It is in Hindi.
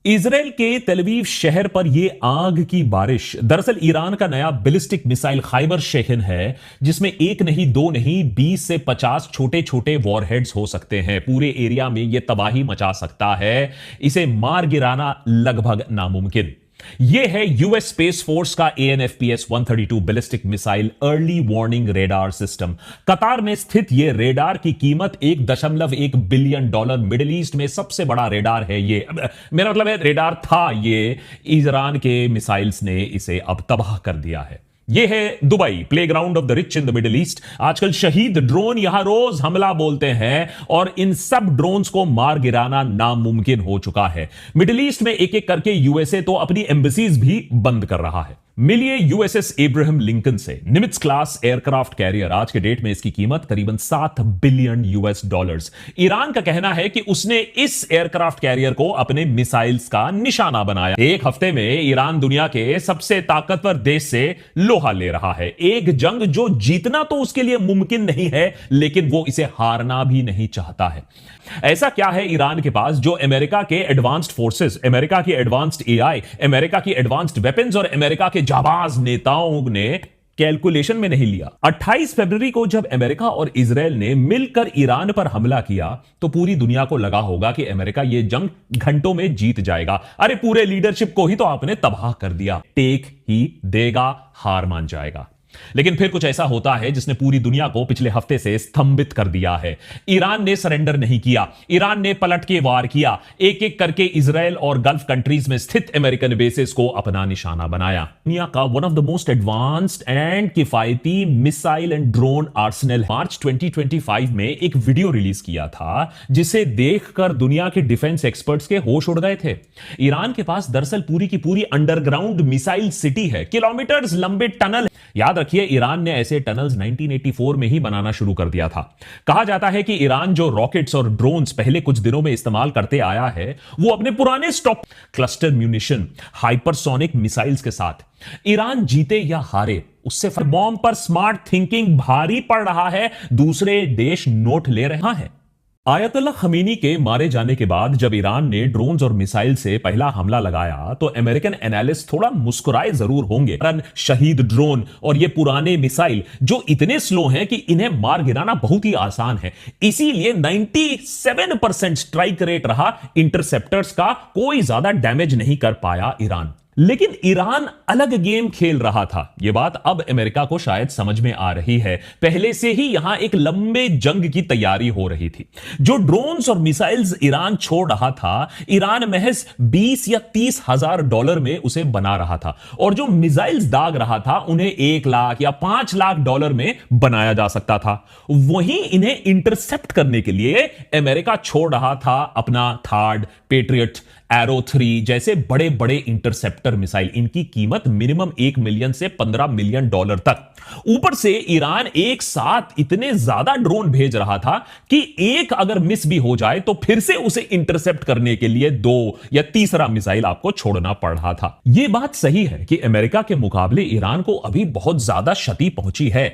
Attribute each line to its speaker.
Speaker 1: इजराइल के तेल अवीव शहर पर यह आग की बारिश दरअसल ईरान का नया बैलिस्टिक मिसाइल खैबर शेहन है, जिसमें एक नहीं दो नहीं 20 से 50 छोटे छोटे वॉरहेड्स हो सकते हैं। पूरे एरिया में यह तबाही मचा सकता है, इसे मार गिराना लगभग नामुमकिन। यह है यूएस स्पेस फोर्स का AN/FPS-132 ballistic missile early warning radar system. कतार में स्थित यह रेडार की कीमत $1.1 बिलियन। मिडिल ईस्ट में सबसे बड़ा रेडार है ये, मेरा मतलब है रेडार था ये। ईरान के मिसाइल्स ने इसे अब तबाह कर दिया है। यह है Dubai, playground of the rich in the middle east. आजकल शहीद ड्रोन यहां रोज हमला बोलते हैं और इन सब ड्रोन्स को मार गिराना नामुमकिन हो चुका है। मिडिल ईस्ट में एक एक करके यूएसए तो अपनी एम्बेसीज भी बंद कर रहा है। मिलिए यूएसएस एब्राहम लिंकन से। निमित्ज क्लास एयरक्राफ्ट कैरियर, आज के डेट में इसकी कीमत करीबन $7 बिलियन। ईरान का कहना है कि उसने इस एयरक्राफ्ट कैरियर को अपने मिसाइल्स का निशाना बनाया। एक हफ्ते में ईरान दुनिया के सबसे ताकतवर देश से लोहा ले रहा है। एक जंग जो जीतना तो उसके लिए मुमकिन नहीं है, लेकिन वो इसे हारना भी नहीं चाहता है। ऐसा क्या है ईरान के पास जो अमेरिका के एडवांस्ड फोर्सेस, अमेरिका की एडवांस्ड AI, अमेरिका की एडवांस्ड वेपन्स और अमेरिका के जाबाज नेताओं ने कैलकुलेशन में नहीं लिया। 28 फरवरी को जब अमेरिका और इजराइल ने मिलकर ईरान पर हमला किया तो पूरी दुनिया को लगा होगा कि अमेरिका यह जंग घंटों में जीत जाएगा। अरे पूरे लीडरशिप को ही तो आपने तबाह कर दिया। टेक ही देगा, हार मान जाएगा। लेकिन फिर कुछ ऐसा होता है जिसने पूरी दुनिया को पिछले हफ्ते से स्तंभित कर दिया है। ईरान ने सरेंडर नहीं किया, ईरान ने पलट के वार किया। एक एक करके इजराइल और गल्फ कंट्रीज में स्थित अमेरिकन बेसेस को अपना निशाना बनाया। दुनिया का one of the most advanced and किफायती मिसाइल एंड ड्रोन आर्सेनल मार्च 2025 में एक वीडियो रिलीज किया था, जिसे देखकर दुनिया के डिफेंस एक्सपर्ट्स के होश उड़ गए थे। ईरान के पास दरअसल पूरी की पूरी अंडरग्राउंड मिसाइल सिटी है, किलोमीटर्स लंबे टनल। याद रखिए, ईरान ने ऐसे टनल्स 1984 में ही बनाना शुरू कर दिया था। कहा जाता है कि ईरान जो रॉकेट्स और ड्रोन्स पहले कुछ दिनों में इस्तेमाल करते आया है, वो अपने पुराने stock cluster munition, hypersonic missiles के साथ। ईरान जीते या हारे, उससे बॉम्ब पर स्मार्ट थिंकिंग भारी पड़ रहा है, दूसरे देश नोट ले रहा है। आयतुल्लाह खमीनी के मारे जाने के बाद जब ईरान ने ड्रोन्स और मिसाइल से पहला हमला लगाया तो अमेरिकन एनालिस्ट थोड़ा मुस्कुराए जरूर होंगे। शहीद ड्रोन और ये पुराने मिसाइल जो इतने स्लो हैं कि इन्हें मार गिराना बहुत ही आसान है, इसीलिए 97% स्ट्राइक रेट रहा इंटरसेप्टर्स का। कोई ज्यादा डैमेज नहीं कर पाया ईरान। लेकिन ईरान अलग गेम खेल रहा था। यह बात अब अमेरिका को शायद समझ में आ रही है। पहले से ही यहां एक लंबे जंग की तैयारी हो रही थी। जो ड्रोन्स और मिसाइल्स ईरान छोड़ रहा था, ईरान महज 20 या 30 हजार डॉलर में उसे बना रहा था, और जो मिसाइल्स दाग रहा था उन्हें 1 लाख या 5 लाख डॉलर में बनाया जा सकता था। वहीं इन्हें इंटरसेप्ट करने के लिए अमेरिका छोड़ रहा था अपना थार्ड, पेट्रियट, एरो 3 जैसे बड़े बड़े इंटरसेप्टर मिसाइल। इनकी कीमत मिनिमम $1 मिलियन से $15 मिलियन तक। ऊपर से ईरान एक साथ इतने ज्यादा ड्रोन भेज रहा था कि एक अगर मिस भी हो जाए तो फिर से उसे इंटरसेप्ट करने के लिए 2 या तीसरा मिसाइल आपको छोड़ना पड़ रहा था। यह बात सही है कि अमेरिका के मुकाबले ईरान को अभी बहुत ज्यादा क्षति पहुंची है।